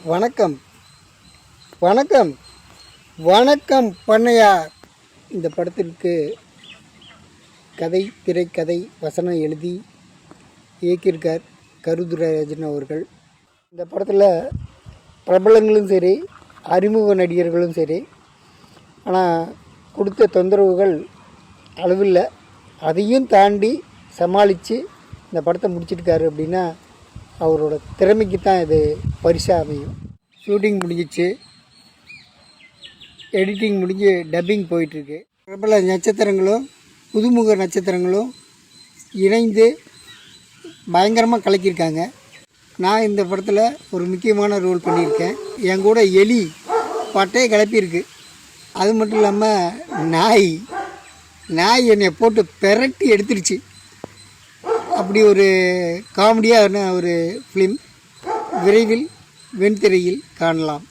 வணக்கம் வணக்கம் வணக்கம் பண்ணையா. இந்த படத்திற்கு கதை, திரைக்கதை, வசனம் எழுதி இயக்கியிருக்கார் கருதுராஜன் அவர்கள். இந்த படத்தில் பிரபலங்களும் சரி, அறிமுக நடிகர்களும் சரி. ஆனால் கொடுத்த தொந்தரவுகள் அளவில்லை. அதையும் தாண்டி சமாளித்து இந்த படத்தை முடிச்சிருக்காரு அப்படின்னா அவரோட திறமைக்கு தான் இது பரிசாக அமையும். ஷூட்டிங் முடிஞ்சிச்சு, எடிட்டிங் முடிஞ்சு டப்பிங் போயிட்டுருக்கு. பிரபல நட்சத்திரங்களும் புதுமுக நட்சத்திரங்களும் இணைந்து பயங்கரமாக கலக்கியிருக்காங்க. நான் இந்த படத்தில் ஒரு முக்கியமான ரோல் பண்ணியிருக்கேன். என் கூட எலி பட்டையை கிளப்பியிருக்கு. அது மட்டும் இல்லாமல் நாய் என்னை போட்டு பெரட்டி எடுத்துருச்சு. அப்படி ஒரு காமெடியான ஒரு ஃபிலிம் விரைவில் வெண்திரையில் காணலாம்.